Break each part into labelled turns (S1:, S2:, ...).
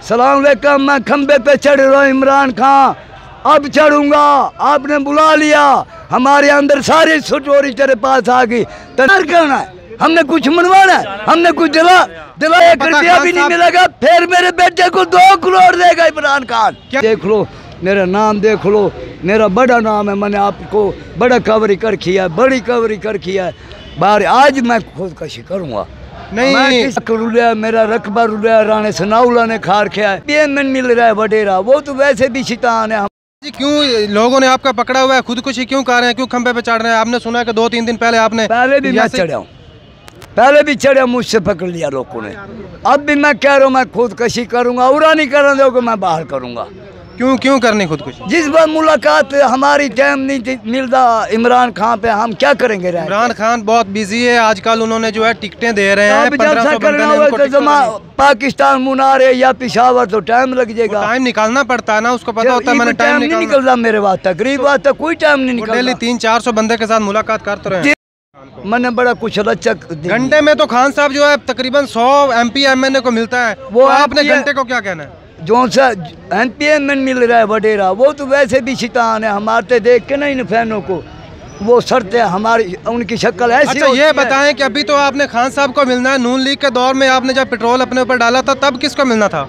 S1: सलाम अलैकुम। मैं खंबे पे चढ़ रहा हूँ इमरान खान, अब चढ़ूंगा। आपने बुला लिया, हमारे अंदर सारी सुटोरी तेरे पास आ गई। तैयार करना है, हमने कुछ मनवाना है, हमने कुछ दिला 1 रुपया भी नहीं मिलेगा। फिर मेरे बेटे को 2 करोड़ देगा इमरान खान। देख लो मेरा नाम, देख लो मेरा बड़ा नाम है। मैंने आपको बड़ा कवरी कर किया है, बड़ी कवरी कर किया है। बार आज मैं खुदकशी करूँगा नहीं। मेरा रकबा रुलिया राणे सनाउल्ला ने खार किया है। पेमेंट मिल रहा है वडेरा, वो तो वैसे भी शैतान है।
S2: क्यों लोगों ने आपका पकड़ा हुआ है, खुदकुशी क्यों कर रहे हैं, क्यों खंबे पे चढ़ रहे हैं? आपने सुना कि 2-3 दिन पहले आपने
S1: पहले भी मैं चढ़ा हूँ, पहले भी चढ़ा, मुझसे पकड़ लिया लोगों ने। अब भी मैं कह रहा हूँ मैं खुदकशी करूँगा, उरा नहीं करने दोगे, मैं बाहर करूँगा।
S2: क्यों करनी खुदकुशी? जिस
S1: बार मुलाकात हमारी टाइम नहीं मिलता इमरान खान पे, हम क्या करेंगे?
S2: इमरान खान बहुत बिजी है आजकल, उन्होंने जो है टिकटें दे रहे हैं।
S1: पाकिस्तान मुनार है या पिशावर तो टाइम लग जाएगा।
S2: टाइम निकालना पड़ता है ना, उसको पता होता है मैंने टाइम
S1: नहीं निकलता मेरे वास्ते, गरीब वास्ते कोई टाइम नहीं निकलता।
S2: डेली 300-400 बंदे के साथ मुलाकात करते रहे।
S1: मैंने बड़ा कुछ लचक
S2: घंटे में तो खान साहब जो है तकरीबन 100 MP MNA को मिलता है, वो आपने घंटे को क्या कहना है? जो सा
S1: पेमेंट मिल रहा है वडेरा, वो तो वैसे भी शैतान है। हमारे देख के नहीं फैनों को वो शर्त है हमारी, उनकी शक्ल ऐसी।
S2: अच्छा ये बताएं कि अभी तो आपने खान साहब को मिलना है, नून लीग के दौर में आपने जब पेट्रोल अपने ऊपर डाला था तब किसको मिलना था?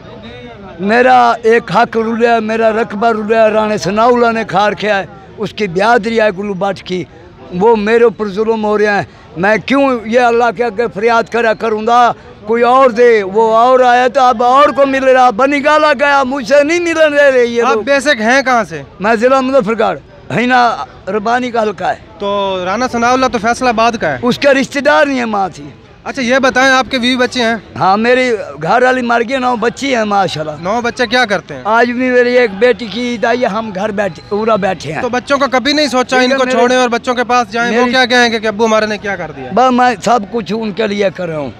S1: मेरा एक हक रुलिया, मेरा रकबा रुलिया राणे सनाउल्ला ने खार किया है, उसकी ब्यादरी है गुलू बाट की, वो मेरे ऊपर जुल्म हो रहे हैं। मैं क्यों ये अल्लाह के आगे फरियाद करा करूँगा? कोई और दे, वो और आया तो अब और को मिल रहा, बनीगाला गया, मुझसे नहीं मिल रहे। ये
S2: आप बेसिक हैं कहाँ से?
S1: मैं जिला मुजफ्फरगढ़ हिना रबानी का हल्का है।
S2: तो राणा सनाउल्ला तो फैसलाबाद का है,
S1: उसका रिश्तेदार नहीं है, माँ थी।
S2: अच्छा ये बताएं आपके 20 बच्चे हैं?
S1: हाँ मेरी घर वाली मर गई, 9 बच्ची हैं माशाल्लाह।
S2: 9 बच्चे क्या करते हैं?
S1: आज भी मेरी एक बेटी की ईद आई है, हम घर पूरा बैठे हैं।
S2: तो बच्चों का कभी नहीं सोचा इनको छोड़े और बच्चों के पास जाएं? वो क्या कहेंगे कि अब्बू हमारे ने क्या कर दिया?
S1: बस मैं सब कुछ उनके लिए कर रहा हूँ,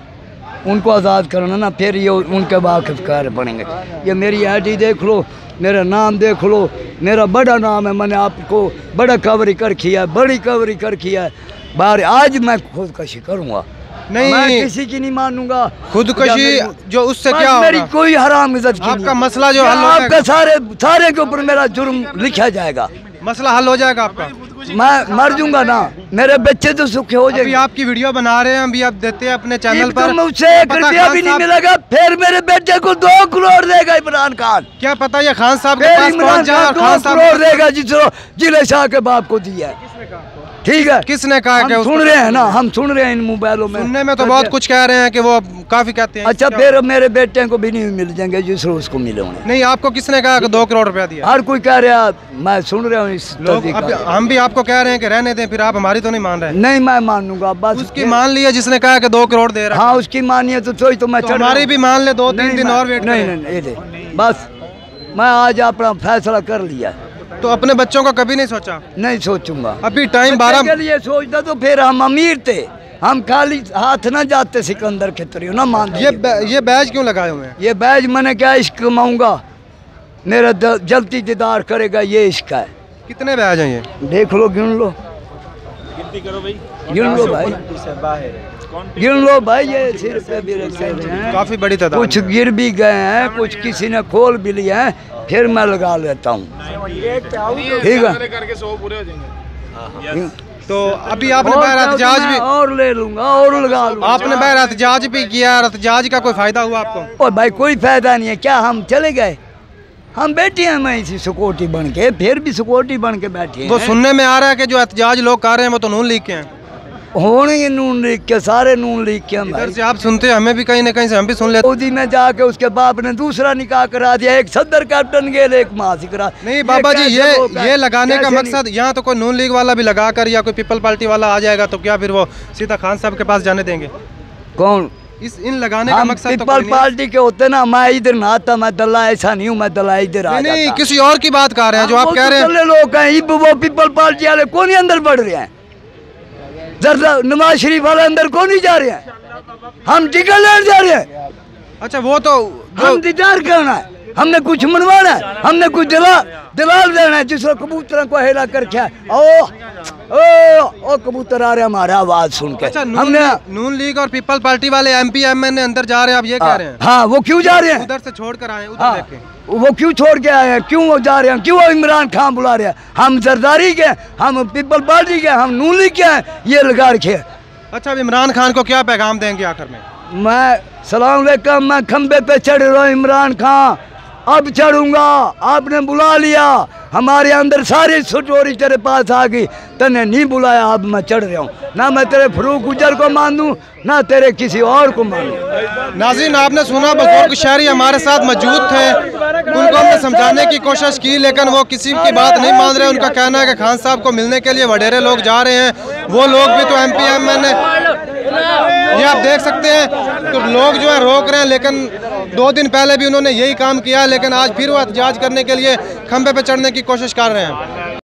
S1: उनको आज़ाद करना ना, फिर ये उनके वाकिफ कार बनेंगे। ये मेरी ID देख लो, मेरा नाम देख लो, मेरा बड़ा नाम है। मैंने आपको बड़ा कवरी कर किया है, बड़ी कवरी कर किया है। बार आज मैं खुदकशी करूँगा नहीं, मैं किसी की नहीं मानूंगा।
S2: खुदकशी जो उससे क्या होगा?
S1: मेरी कोई हराम इज्जत की
S2: आपका मसला जो हल
S1: आपका सारे के ऊपर मेरा जुर्म लिखा जाएगा,
S2: मसला हल हो जाएगा आपका।
S1: मैं मर जाऊंगा ना, मेरे बच्चे तो सुखी हो जाएंगे।
S2: आपकी वीडियो बना रहे हैं, अभी आप देते हैं अपने चैनल पर,
S1: मुझसे 1 रुपया भी नहीं मिलेगा। फिर मेरे बेटे को 2 करोड़ देगा इमरान खान।
S2: क्या पता ये खान साहब के पास पहुंच जाए और खान साहब
S1: 2 करोड़ देगा जिले शाह के बाप को दिया है। ठीक है,
S2: किसने कहा?
S1: हम सुन रहे हैं ना, हम सुन रहे हैं इन मोबाइलों में।
S2: सुनने में तो बहुत कुछ कह रहे हैं कि वो काफी कहते हैं।
S1: अच्छा फिर मेरे बेटे को भी नहीं मिल जाएंगे जिस रोज को मिले होंगे।
S2: नहीं आपको किसने कहा कि 2 करोड़ रुपया दिया?
S1: हर कोई कह रहा, मैं सुन रहा हूँ इस
S2: हम भी आपको कह रहे हैं कि रहने दें, फिर आप हमारी तो नहीं मान रहे?
S1: नहीं मैं मानूंगा, बस
S2: उसकी मान लिया जिसने कहा कि 2 करोड़ दे रहा है।
S1: हाँ उसकी मानिए तो मैं
S2: हमारी भी मान ले, 2-3 दिन और वेट।
S1: नहीं बस मैं आज अपना फैसला कर लिया।
S2: तो अपने बच्चों का कभी नहीं सोचा?
S1: नहीं सोचूंगा,
S2: अभी टाइम 12
S1: के लिए सोचता तो फिर हम अमीर थे, हम खाली हाथ न जाते सिकंदर के तरियो ना मान।
S2: ये बैज क्यों लगाए हुए हैं?
S1: ये बैज मैंने क्या इश्क कमाऊंगा, मेरा जल्दी दीदार करेगा, ये इश्क है।
S2: कितने बैज हैं ये?
S1: देख लो, गिन लो, गिन लो भाई, गिन लो भाई। ये सिर पे भी रखे हैं, काफी बड़ी तादाद, कुछ गिर भी गए हैं, कुछ किसी ने खोल भी लिए हैं, फिर मैं लगा लेता हूँ। ठीक है,
S2: तो अभी आपने बहर एहतजाज भी
S1: और ले लूंगा और लगा लूंगा।
S2: आपने बहर एहतजाज भी किया, एहतजाज का कोई फायदा हुआ आपको?
S1: और भाई कोई फायदा नहीं है, क्या हम चले गए? हम बैठे हैं, मैं इसी सिक्योरिटी बन के, फिर भी सिक्योरिटी बन के बैठे हैं।
S2: वो सुनने में आ रहा है कि जो एहतजाज लोग कर रहे हैं वो तो नून लीग के हैं।
S1: होने नून लीग के, सारे नून लीग के।
S2: इधर से आप सुनते हैं, हमें भी कहीं ना कहीं से हम भी सुन लेते।
S1: सऊदी में जाके उसके बाप ने दूसरा निकाह करा दिया, एक सदर कैप्टन गेल, एक मासी करा।
S2: नहीं बाबा जी, ये लगाने का मकसद, यहाँ तो कोई नून लीग वाला भी लगा कर या कोई पीपल पार्टी वाला आ जाएगा तो क्या फिर वो सीधा खान साहब के पास जाने देंगे?
S1: कौन?
S2: इन लगाने का मकसद
S1: पीपल पार्टी के होते ना, मैं इधर ना आता, मैं दल्ला ऐसा नहीं हूँ, मैं दल्ला इधर आ
S2: नहीं, किसी और की बात कर रहे हैं जो आप कह रहे हैं।
S1: लोग हैं वो पीपल पार्टी वाले कौन ही अंदर बढ़ रहे हैं? नवाज शरीफ वाले अंदर कौन नहीं जा रहे हैं? हम टिकट लेने जा रहे हैं।
S2: अच्छा वो तो
S1: हम दीदार करना है, हमने कुछ मनवाना है, हमने कुछ दलाल देना है जिसको कबूतरों को हेला करके ओ कबूतर आ रहे हमारा आवाज सुन के।
S2: अच्छा,
S1: हमने
S2: नून लीग और पीपल पार्टी वाले एमपी एमएनए अंदर जा रहे हैं, आप ये कह रहे हैं?
S1: हाँ, वो क्यों जा रहे हैं?
S2: उधर से छोड़ कर आए, उधर
S1: हाँ,
S2: देख के।
S1: वो क्यों छोड़ के आए हैं? क्यों वो जा रहे हैं? क्यों वो इमरान खान बुला रहे हैं? हम जरदारी के, हम पीपल पार्टी के, हम नून लीग के हैं, ये लगा रखे।
S2: अच्छा, अब इमरान खान को क्या पैगाम देंगे आखिर में?
S1: मैं सलाम अलैकुम, मैं खंबे पे चढ़ रहा हूँ इमरान खान, अब चढ़ूंगा, आपने बुला लिया, हमारे अंदर सारी सुटोरी तेरे पास आ गई, तने नहीं बुलाया, अब मैं चढ़ रहा हूँ। ना मैं तेरे फरूक गुजर को मानूं, ना तेरे किसी और को मानूं।
S2: नाज़रीन, आपने सुना, बुजुर्ग शहरी हमारे साथ मौजूद थे, उनको हमने समझाने की कोशिश की, लेकिन वो किसी की बात नहीं मान रहे। उनका कहना है कि खान साहब को मिलने के लिए वडेरे लोग जा रहे हैं, वो लोग भी तो एमपी एमएनए, ये आप देख सकते हैं, तो लोग जो है रोक रहे हैं। लेकिन 2 दिन पहले भी उन्होंने यही काम किया, लेकिन आज फिर वो एहतजाज करने के लिए खंबे पे चढ़ने की कोशिश कर रहे हैं।